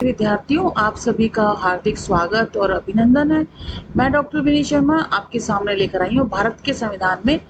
विद्यार्थियों, आप सभी का हार्दिक स्वागत और अभिनंदन है। मैं डॉक्टर विनी शर्मा आपके सामने लेकर आई हूँ भारत के संविधान में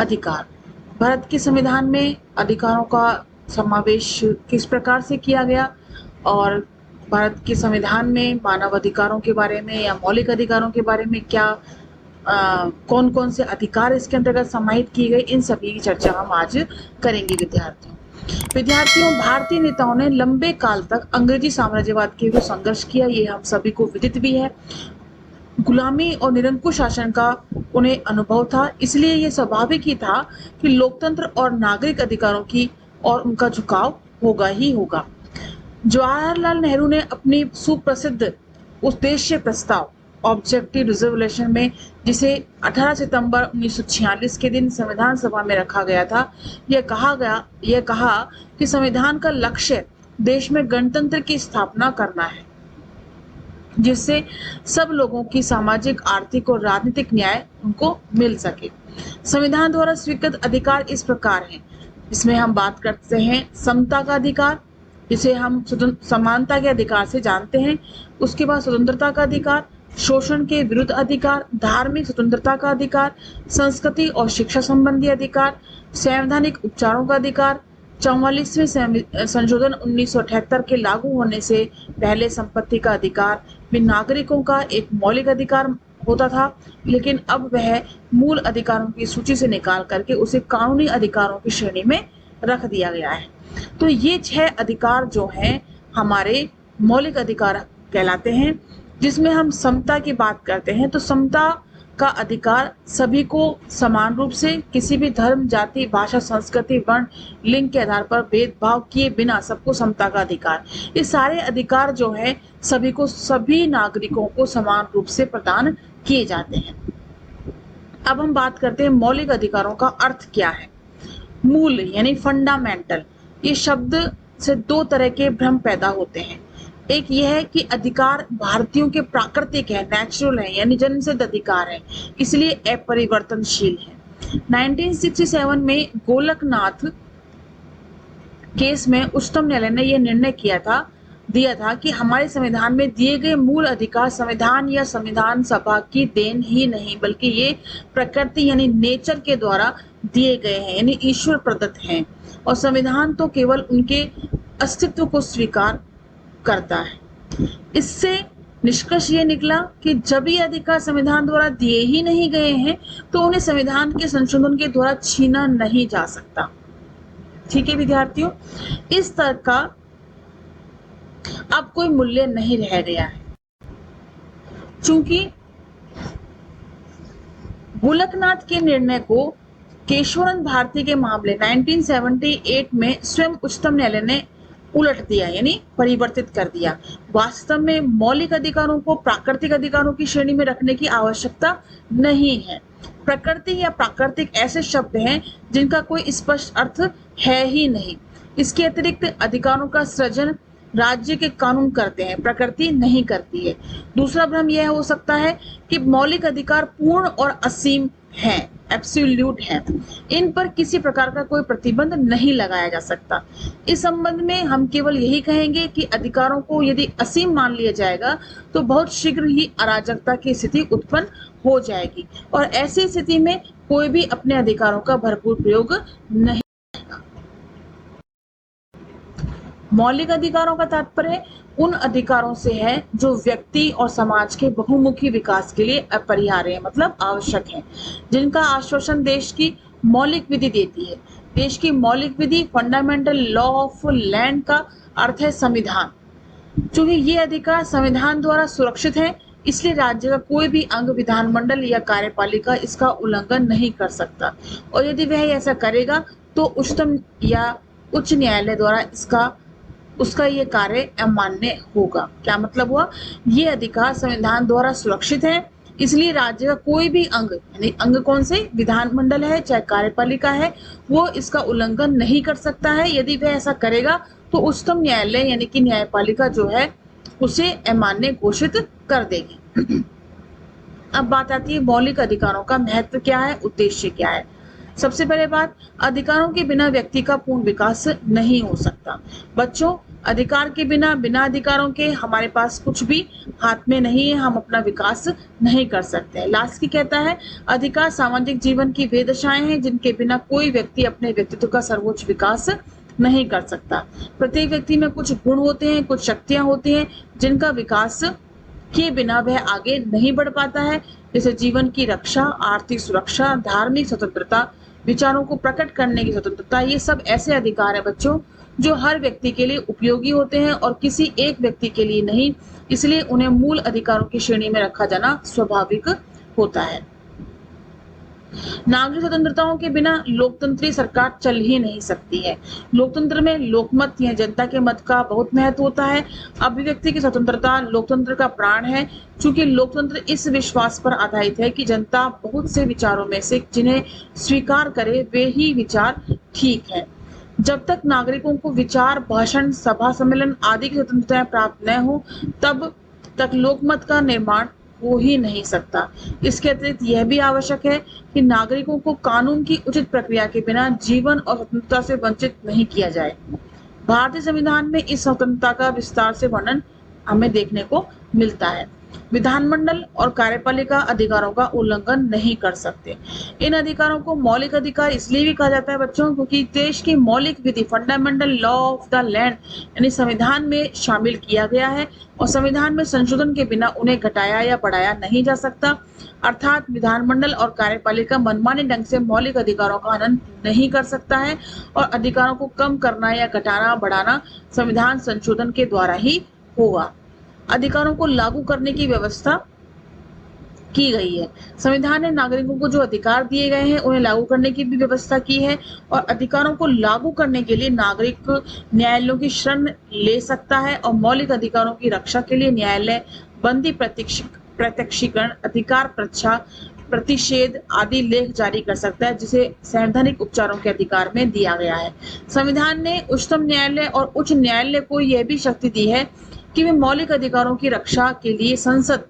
अधिकार। भारत के संविधान में अधिकारों का समावेश किस प्रकार से किया गया और भारत के संविधान में मानव अधिकारों के बारे में या मौलिक अधिकारों के बारे में क्या कौन कौन से अधिकार इसके अंतर्गत समाहित किए गए, इन सभी की चर्चा हम आज करेंगे। विद्यार्थियों, भारतीय नेताओं ने लंबे काल तक अंग्रेजी साम्राज्यवाद के विरुद्ध संघर्ष किया, ये हम सभी को विदित भी है। गुलामी और निरंकुश शासन का उन्हें अनुभव था, इसलिए ये स्वाभाविक ही था कि लोकतंत्र और नागरिक अधिकारों की और उनका झुकाव होगा ही होगा। जवाहरलाल नेहरू ने अपनी सुप्रसिद्ध उद्देश्य प्रस्ताव ऑब्जेक्टिव रिजर्वेशन में, जिसे 18 सितंबर 1946 के दिन संविधान सभा में रखा गया था, यह कहा कि संविधान का लक्ष्य देश में गणतंत्र की स्थापना करना है, जिससे सब लोगों की सामाजिक, आर्थिक और राजनीतिक न्याय उनको मिल सके। संविधान द्वारा स्वीकृत अधिकार इस प्रकार हैं। इसमें हम बात करते हैं समता का अधिकार, जिसे हम समानता के अधिकार से जानते हैं। उसके बाद स्वतंत्रता का अधिकार, शोषण के विरुद्ध अधिकार, धार्मिक स्वतंत्रता का अधिकार, संस्कृति और शिक्षा संबंधी अधिकार, संवैधानिक उपचारों का अधिकार, 44वें संशोधन 1978 के लागू होने से पहले संपत्ति का अधिकार भी नागरिकों का एक मौलिक अधिकार होता था, लेकिन अब वह मूल अधिकारों की सूची से निकाल करके उसे कानूनी अधिकारों की श्रेणी में रख दिया गया है। तो ये 6 अधिकार जो हैं हमारे मौलिक अधिकार कहलाते हैं। जिसमें हम समता की बात करते हैं, तो समता का अधिकार सभी को समान रूप से किसी भी धर्म, जाति, भाषा, संस्कृति, वर्ण, लिंग के आधार पर भेदभाव किए बिना सबको समता का अधिकार। ये सारे अधिकार जो है सभी को, सभी नागरिकों को समान रूप से प्रदान किए जाते हैं। अब हम बात करते हैं मौलिक अधिकारों का अर्थ क्या है। मूल यानी फंडामेंटल, ये शब्द से दो तरह के भ्रम पैदा होते हैं। एक यह है कि अधिकार भारतीयों के प्राकृतिक है, नेचुरल है, यानी जन्मसिद्ध अधिकार है, इसलिए अपरिवर्तनशील है। 1967 में गोलकनाथ केस में उच्चतम न्यायालय ने यह निर्णय दिया था कि हमारे संविधान में दिए गए मूल अधिकार संविधान या संविधान सभा की देन ही नहीं, बल्कि ये प्रकृति यानी नेचर के द्वारा दिए गए हैं, यानी ईश्वर प्रदत्त हैं, और संविधान तो केवल उनके अस्तित्व को स्वीकार करता है। इससे निष्कर्ष ये निकला कि जब ये अधिकार संविधान द्वारा दिए ही नहीं गए हैं, तो उन्हें संविधान के संशोधन के द्वारा छीना नहीं जा सकता। ठीक है विद्यार्थियों, इस तरह का अब कोई मूल्य नहीं रह गया है। चूंकि गोलकनाथ के निर्णय को केशवरन भारती के मामले 1978 में स्वयं उच्चतम न्यायालय ने उलट दिया, यानी परिवर्तित कर दिया। वास्तव में मौलिक अधिकारों को प्राकृतिक अधिकारों की श्रेणी में रखने की आवश्यकता नहीं है। प्रकृति या प्राकृतिक ऐसे शब्द हैं जिनका कोई स्पष्ट अर्थ है ही नहीं। इसके अतिरिक्त अधिकारों का सृजन राज्य के कानून करते हैं, प्रकृति नहीं करती है। दूसरा भ्रम यह हो सकता है कि मौलिक अधिकार पूर्ण और असीम हैं, एब्सोल्यूट है, इन पर किसी प्रकार का कोई प्रतिबंध नहीं लगाया जा सकता। इस संबंध में हम केवल यही कहेंगे कि अधिकारों को यदि असीम मान लिया जाएगा तो बहुत शीघ्र ही अराजकता की स्थिति उत्पन्न हो जाएगी, और ऐसी स्थिति में कोई भी अपने अधिकारों का भरपूर प्रयोग नहीं। मौलिक अधिकारों का तात्पर्य उन अधिकारों से है जो व्यक्ति और समाज के बहुमुखी विकास के लिए अपरिहार्य है, मतलब आवश्यक है, जिनका आश्वासन देश की मौलिक विधि देती है। देश की मौलिक विधि, फंडामेंटल लॉ ऑफ लैंड का अर्थ है संविधान। चूंकि ये अधिकार संविधान द्वारा सुरक्षित है, इसलिए राज्य का कोई भी अंग, विधानमंडल या कार्यपालिका इसका उल्लंघन नहीं कर सकता, और यदि वह ऐसा करेगा तो उच्चतम या उच्च न्यायालय द्वारा उसका ये कार्य अमान्य होगा। क्या मतलब हुआ? ये अधिकार संविधान द्वारा सुरक्षित है, इसलिए राज्य का कोई भी अंग, यानी अंग कौन से, विधानमंडल है चाहे कार्यपालिका है, वो इसका उल्लंघन नहीं कर सकता है। यदि वह ऐसा करेगा तो उच्चतम न्यायालय यानी कि न्यायपालिका जो है उसे अमान्य घोषित कर देगी। अब बात आती है मौलिक अधिकारों का महत्व क्या है, उद्देश्य क्या है। सबसे पहले बात, अधिकारों के बिना व्यक्ति का पूर्ण विकास नहीं हो सकता। बच्चों, अधिकार के बिना, बिना अधिकारों के हमारे पास कुछ भी हाथ में नहीं है, हम अपना विकास नहीं कर सकते हैं। लास्की कहता है, अधिकार सामाजिक जीवन की वे दशाएं हैं जिनके बिना कोई व्यक्ति अपने व्यक्तित्व का सर्वोच्च विकास नहीं कर सकता। प्रत्येक व्यक्ति में कुछ गुण होते हैं, कुछ शक्तियां होती हैं जिनका विकास के बिना वह आगे नहीं बढ़ पाता है, जैसे जीवन की रक्षा, आर्थिक सुरक्षा, धार्मिक स्वतंत्रता, विचारों को प्रकट करने की स्वतंत्रता। ये सब ऐसे अधिकार हैं बच्चों जो हर व्यक्ति के लिए उपयोगी होते हैं और किसी एक व्यक्ति के लिए नहीं, इसलिए उन्हें मूल अधिकारों की श्रेणी में रखा जाना स्वाभाविक होता है। नागरिक स्वतंत्रताओं के बिना लोकतंत्री सरकार चल ही नहीं सकती है। लोकतंत्र में लोकमत या जनता के मत का बहुत महत्व होता है। अभिव्यक्ति की स्वतंत्रता लोकतंत्र का प्राण है, क्योंकि लोकतंत्र इस विश्वास पर आधारित है कि जनता बहुत से विचारों में से जिन्हें स्वीकार करे वे ही विचार ठीक है। जब तक नागरिकों को विचार, भाषण, सभा सम्मेलन आदि की स्वतंत्रता प्राप्त न हो, तब तक लोकमत का निर्माण हो ही नहीं सकता। इसके अतिरिक्त यह भी आवश्यक है कि नागरिकों को कानून की उचित प्रक्रिया के बिना जीवन और स्वतंत्रता से वंचित नहीं किया जाए। भारतीय संविधान में इस स्वतंत्रता का विस्तार से वर्णन हमें देखने को मिलता है। विधानमंडल और कार्यपालिका अधिकारों का उल्लंघन नहीं कर सकते। इन अधिकारों को मौलिक अधिकार इसलिए भी कहा जाता है बच्चों, क्योंकि देश की मौलिक विधि, fundamental law of the land, यानी संविधान में शामिल किया गया है और संविधान में संशोधन के बिना उन्हें घटाया या बढ़ाया नहीं जा सकता। अर्थात विधानमंडल और कार्यपालिका मनमाने ढंग से मौलिक अधिकारों का हनन नहीं कर सकता है और अधिकारों को कम करना या घटाना बढ़ाना संविधान संशोधन के द्वारा ही होगा। अधिकारों को लागू करने की व्यवस्था की गई है। संविधान ने नागरिकों को जो अधिकार दिए गए हैं उन्हें लागू करने की भी व्यवस्था की है और अधिकारों को लागू करने के लिए नागरिक न्यायालयों की शरण ले सकता है और मौलिक अधिकारों की रक्षा के लिए न्यायालय बंदी, प्रत्यक्षीकरण, अधिकार प्रच्छा, प्रतिषेध आदि लेख जारी कर सकता है, जिसे संवैधानिक उपचारों के अधिकार में दिया गया है। संविधान ने उच्चतम न्यायालय और उच्च न्यायालय को यह भी शक्ति दी है कि वे मौलिक अधिकारों की रक्षा के लिए संसद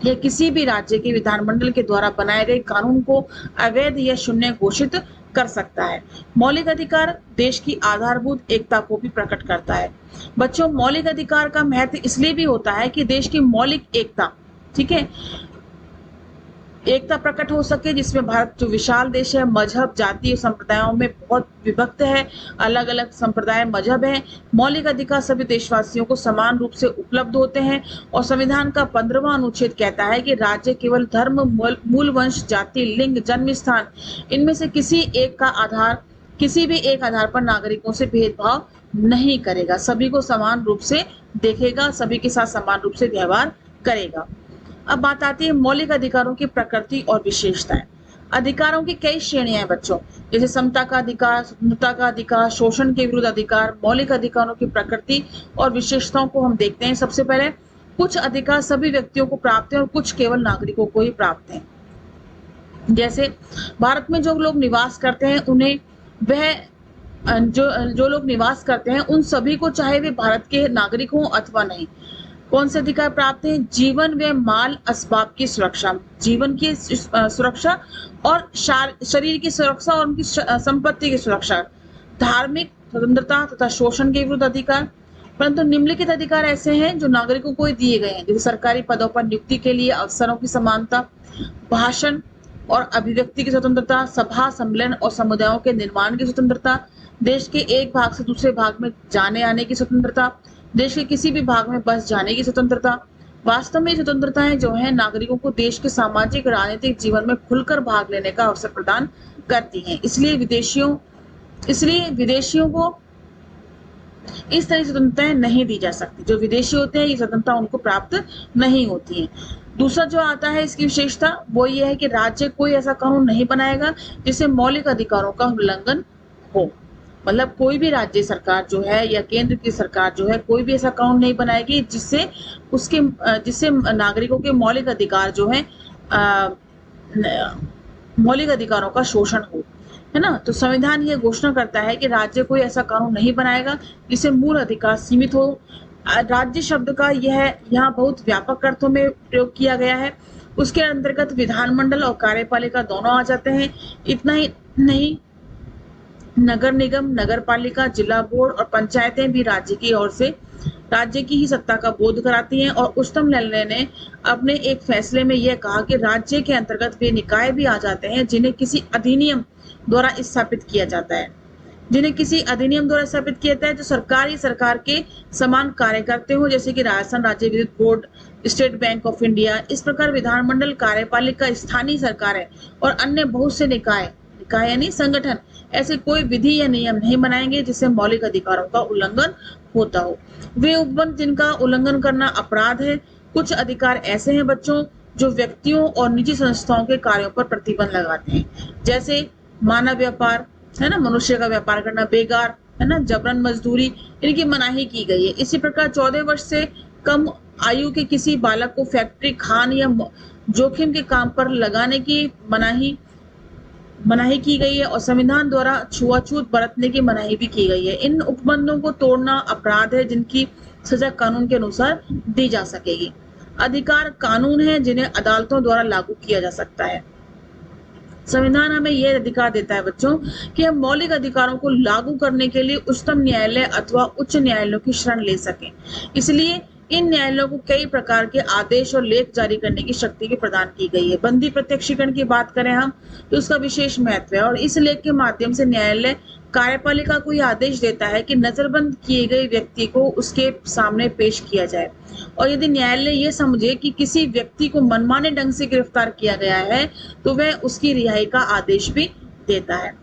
या किसी भी राज्य के विधानमंडल के द्वारा बनाए गए कानून को अवैध या शून्य घोषित कर सकता है। मौलिक अधिकार देश की आधारभूत एकता को भी प्रकट करता है। बच्चों, मौलिक अधिकार का महत्व इसलिए भी होता है कि देश की मौलिक एकता, ठीक है, एकता प्रकट हो सके, जिसमें भारत जो विशाल देश है, मजहब, जाति और संप्रदायों में बहुत विभक्त है, अलग अलग संप्रदाय, मजहब है। मौलिक अधिकार सभी देशवासियों को समान रूप से उपलब्ध होते हैं और संविधान का 15वां अनुच्छेद कहता है कि राज्य केवल धर्म, मूल वंश, जाति, लिंग, जन्म स्थान, इनमें से किसी भी एक आधार पर नागरिकों से भेदभाव नहीं करेगा, सभी को समान रूप से देखेगा, सभी के साथ समान रूप से व्यवहार करेगा। अब बात आती है मौलिक अधिकारों की प्रकृति और विशेषताएं। अधिकारों की कई श्रेणियां हैं बच्चों, जैसे समता का अधिकार, स्वतंत्रता का अधिकार, शोषण के विरुद्ध अधिकार। मौलिक अधिकारों की प्रकृति और विशेषताओं को हम देखते हैं। सबसे पहले, कुछ अधिकार सभी व्यक्तियों को प्राप्त है और कुछ केवल नागरिकों को ही प्राप्त है। जैसे भारत में जो लोग निवास करते हैं उन्हें जो लोग निवास करते हैं उन सभी को, चाहे वे भारत के नागरिक हों अथवा नहीं, कौन से अधिकार प्राप्त हैं? जीवन व माल असबाब की सुरक्षा, जीवन की सुरक्षा और शरीर की सुरक्षा और उनकी संपत्ति की सुरक्षा, धार्मिक स्वतंत्रता तथा शोषण के विरुद्ध अधिकार। परंतु निम्नलिखित अधिकार ऐसे हैं जो नागरिकों को ही दिए गए हैं, जैसे सरकारी पदों पर नियुक्ति के लिए अवसरों की समानता, भाषण और अभिव्यक्ति की स्वतंत्रता, सभा, सम्मेलन और समुदायों के निर्माण की स्वतंत्रता, देश के एक भाग से दूसरे भाग में जाने आने की स्वतंत्रता, देश के किसी भी भाग में बस जाने की स्वतंत्रता। वास्तव में स्वतंत्रताएं जो हैं नागरिकों को देश के सामाजिक, राजनीतिक जीवन में खुलकर भाग लेने का अवसर प्रदान करती हैं। इसलिए विदेशियों को इस तरह की स्वतंत्रताएं नहीं दी जा सकती। जो विदेशी होते हैं ये स्वतंत्रता उनको प्राप्त नहीं होती है। दूसरा जो आता है इसकी विशेषता, वो ये है कि राज्य कोई ऐसा कानून नहीं बनाएगा जिससे मौलिक अधिकारों का उल्लंघन हो। मतलब कोई भी राज्य सरकार जो है या केंद्र की सरकार जो है, कोई भी ऐसा कानून नहीं बनाएगी जिससे नागरिकों के मौलिक अधिकार जो है, मौलिक अधिकारों का शोषण हो, है ना। तो संविधान ये घोषणा करता है कि राज्य कोई ऐसा कानून नहीं बनाएगा जिससे मूल अधिकार सीमित हो। राज्य शब्द का यह यहाँ बहुत व्यापक अर्थों में प्रयोग किया गया है। उसके अंतर्गत विधानमंडल और कार्यपालिका दोनों आ जाते हैं। इतना ही नहीं, नगर निगम, नगर पालिका, जिला बोर्ड और पंचायतें भी राज्य की ही सत्ता का बोध कराती हैं। और उच्चतम न्यायालय ने अपने एक फैसले में यह कहा कि राज्य के अंतर्गत वे निकाय भी आ जाते हैं जिन्हें किसी अधिनियम द्वारा स्थापित किया जाता है, जो सरकार के समान कार्य करते हो, जैसे कि राजस्थान राज्य विद्युत board, state bank of India. इस प्रकार विधानमंडल, कार्यपालिका, स्थानीय सरकारें और अन्य बहुत से निकाय निकाय यानी संगठन ऐसे कोई विधि या नियम नहीं बनाएंगे जिससे मौलिक अधिकारों का उल्लंघन होता हो। वे उपबंध जिनका उल्लंघन करना अपराध है। कुछ अधिकार ऐसे हैं बच्चों जो व्यक्तियों और निजी संस्थाओं के कार्यों पर प्रतिबंध लगाते हैं, जैसे मानव व्यापार, है ना, मनुष्य का व्यापार करना, बेगार, है ना, जबरन मजदूरी, इनकी मनाही की गई है। इसी प्रकार 14 वर्ष से कम आयु के किसी बालक को फैक्ट्री, खान या जोखिम के काम पर लगाने की मनाही की गई है और संविधान द्वारा छुआछूत बरतने की मनाही भी की गई है। इन उपबंधों को तोड़ना अपराध है जिनकी सजा कानून के अनुसार दी जा सकेगी। अधिकार कानून है जिन्हें अदालतों द्वारा लागू किया जा सकता है। संविधान हमें यह अधिकार देता है बच्चों कि हम मौलिक अधिकारों को लागू करने के लिए उच्चतम न्यायालय अथवा उच्च न्यायालयों की शरण ले सकें। इसलिए इन न्यायालयों को कई प्रकार के आदेश और लेख जारी करने की शक्ति भी प्रदान की गई है। बंदी प्रत्यक्षीकरण की बात करें हम तो उसका विशेष महत्व है और इस लेख के माध्यम से न्यायालय कार्यपालिका को यह आदेश देता है कि नजरबंद किए गए व्यक्ति को उसके सामने पेश किया जाए और यदि न्यायालय यह समझे कि किसी व्यक्ति को मनमाने ढंग से गिरफ्तार किया गया है तो वह उसकी रिहाई का आदेश भी देता है।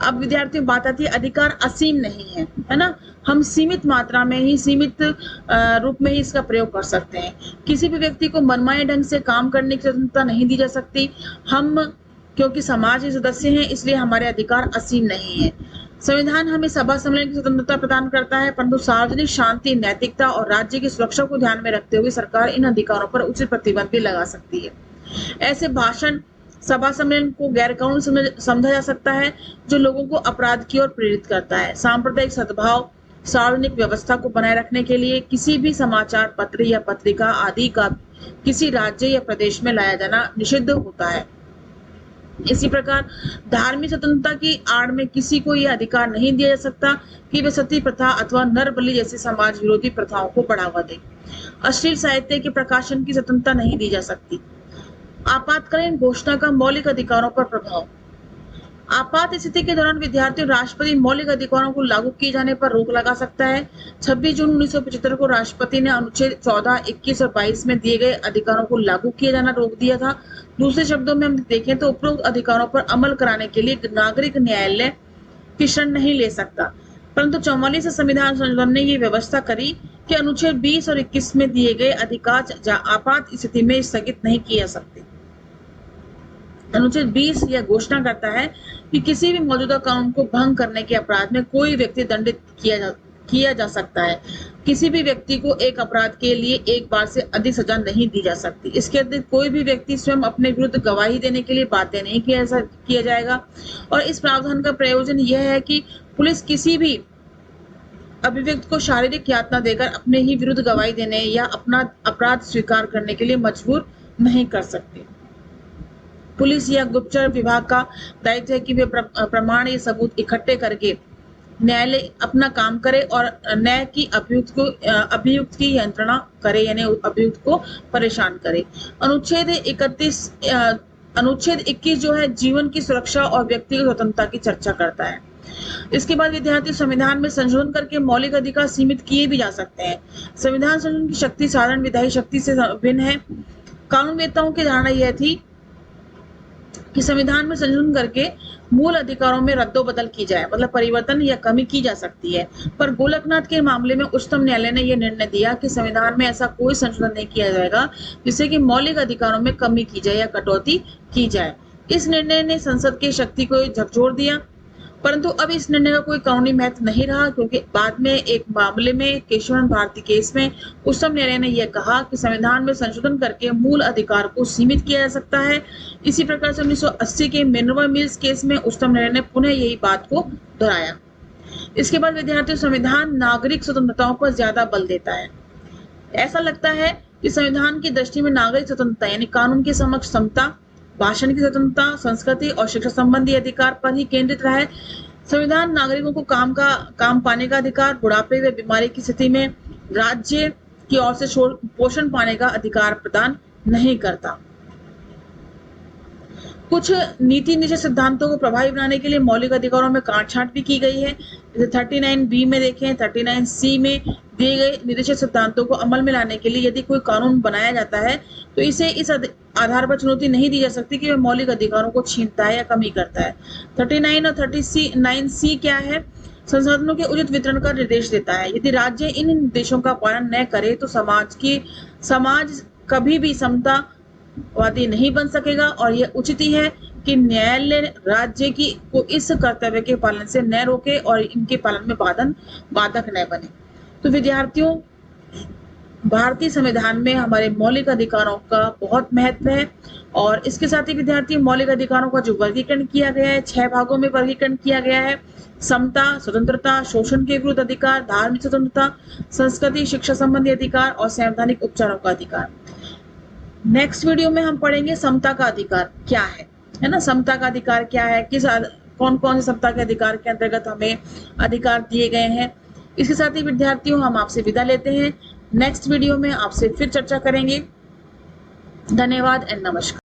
अब विद्यार्थियों बात आती है, अधिकार असीम नहीं है, है ना, हम सीमित मात्रा में ही, सीमित रूप में ही इसका प्रयोग कर सकते हैं। किसी भी व्यक्ति को मनमाने ढंग से काम करने की स्वतंत्रता नहीं दी जा सकती। हम क्योंकि समाज के सदस्य हैं इसलिए हमारे अधिकार असीम नहीं है। संविधान हमें सभा सम्मेलन की स्वतंत्रता प्रदान करता है, परंतु सार्वजनिक शांति, नैतिकता और राज्य की सुरक्षा को ध्यान में रखते हुए सरकार इन अधिकारों पर उचित प्रतिबंध भी लगा सकती है। ऐसे भाषण, सभा सम्मेलन को गैर कानूनी समझा जा सकता है जो लोगों को अपराध की ओर प्रेरित करता है। सांप्रदायिक सद्भाव, सार्वजनिक व्यवस्था को बनाए रखने के लिए किसी भी समाचार पत्र या पत्रिका आदि का किसी राज्य या प्रदेश में लाया जाना निषिद्ध होता है। इसी प्रकार धार्मिक स्वतंत्रता की आड़ में किसी को यह अधिकार नहीं दिया जा सकता कि वे सती प्रथा अथवा नर बलि जैसी समाज विरोधी प्रथाओं को बढ़ावा दे। अश्लील साहित्य के प्रकाशन की स्वतंत्रता नहीं दी जा सकती। आपातकालीन घोषणा का मौलिक अधिकारों पर प्रभाव। आपात स्थिति के दौरान विद्यार्थियों राष्ट्रपति मौलिक अधिकारों को लागू किए जाने पर रोक लगा सकता है। 26 जून 1975 को राष्ट्रपति ने अनुच्छेद 14, 21 और 22 में दिए गए अधिकारों को लागू किए जाना रोक दिया था। दूसरे शब्दों में हम देखें तो उपरोक्त अधिकारों पर अमल कराने के लिए नागरिक न्यायालय की शरण नहीं ले सकता, परंतु 44 संविधान संशोधन ने ये व्यवस्था करी कि अनुच्छेद 20 और 21 में दिए गए अधिकार आपात स्थिति में स्थगित नहीं किए जा सकते। अनुच्छेद 20 यह घोषणा करता है कि किसी भी मौजूदा कानून को भंग करने के अपराध में कोई व्यक्ति दंडित किया जा सकता है। किसी भी व्यक्ति को एक अपराध के लिए एक बार से अधिक सजा नहीं दी जा सकती। इसके अतिरिक्त कोई भी व्यक्ति स्वयं अपने विरुद्ध गवाही देने के लिए बाध्य नहीं किया जाएगा और इस प्रावधान का प्रयोजन यह है कि पुलिस किसी भी अभियुक्त को शारीरिक यातना देकर अपने ही विरुद्ध गवाही देने या अपना अपराध स्वीकार करने के लिए मजबूर नहीं कर सकती। पुलिस या गुप्तचर विभाग का दायित्व है कि वे प्रमाण या सबूत इकट्ठे करके न्यायालय अपना काम करे और न्याय की अभियुक्त की यंत्रणा करे, यानी अभियुक्त को परेशान करे। अनुच्छेद 21 जो है जीवन की सुरक्षा और व्यक्तिगत स्वतंत्रता की चर्चा करता है। इसके बाद विद्यार्थी संविधान में संशोधन करके मौलिक अधिकार सीमित किए भी जा सकते हैं। संविधान संशोधन की शक्ति साधारण विधायी शक्ति से भिन्न है। कानूनवेत्ताओं की धारणा यह थी कि संविधान में संशोधन करके मूल अधिकारों में रद्दोबदल की जाए, मतलब परिवर्तन या कमी की जा सकती है। पर गोलकनाथ के मामले में उच्चतम न्यायालय ने यह निर्णय दिया कि संविधान में ऐसा कोई संशोधन नहीं किया जाएगा जिससे कि मौलिक अधिकारों में कमी की जाए या कटौती की जाए। इस निर्णय ने संसद की शक्ति को झकझोर दिया, परंतु अब इस निर्णय का कोई कानूनी महत्व नहीं रहा क्योंकि बाद में एक मामले में केशवन भारती केस में उच्चतम न्यायालय ने यह कहा कि संविधान में संशोधन करके मूल अधिकार को सीमित किया जा सकता है। इसी प्रकार से 1980 के मिनर्वा मिल्स केस में उच्चतम न्यायालय ने पुनः यही बात को दोहराया। इसके बाद विद्यार्थियों संविधान नागरिक स्वतंत्रताओं पर ज्यादा बल देता है। ऐसा लगता है कि संविधान की दृष्टि में नागरिक स्वतंत्रता यानी कानून के समक्ष समता, भाषण की स्वतंत्रता, संस्कृति और शिक्षा संबंधी अधिकार पर ही केंद्रित रहा है। संविधान नागरिकों को काम पाने का अधिकार, बुढ़ापे व बीमारी की स्थिति में राज्य की ओर से पोषण पाने का अधिकार प्रदान नहीं करता। कुछ नीति निश्चित सिद्धांतों को प्रभावी बनाने के लिए मौलिक अधिकारों में काट-छाँट भी की गई है। जैसे 39B में देखें, 39C में दिए गए निर्देशित सिद्धांतों को अमल में लाने के लिए यदि कोई कानून बनाया जाता है, तो इसे इस आधार पर चुनौती नहीं दी जा सकती कि वह मौलिक अधिकारों को छीनता है या कमी करता है। 39 और 39C क्या है? संसाधनों के उचित वितरण का निर्देश देता है। यदि राज्य इन निर्देशों का पालन न करे तो समाज कभी भी समतावादी नहीं बन सकेगा और यह उचित ही है कि न्यायालय राज्य को इस कर्तव्य के पालन से न रोके और इनके पालन में बाधक न बने। तो विद्यार्थियों, भारतीय संविधान में हमारे मौलिक अधिकारों का बहुत महत्व है और इसके साथ ही विद्यार्थी मौलिक अधिकारों का जो वर्गीकरण किया गया है, 6 भागों में वर्गीकरण किया गया है। समता, स्वतंत्रता, शोषण के विरुद्ध अधिकार, धार्मिक स्वतंत्रता, संस्कृति, शिक्षा संबंधी अधिकार और संवैधानिक उपचारों का अधिकार। नेक्स्ट वीडियो में हम पढ़ेंगे समता का अधिकार क्या है ना? समता का अधिकार क्या है, कौन कौन से समता के अधिकार के अंतर्गत हमें अधिकार दिए गए हैं। इसके साथ ही विद्यार्थियों, हम आपसे विदा लेते हैं। नेक्स्ट वीडियो में आपसे फिर चर्चा करेंगे। धन्यवाद एंड नमस्कार।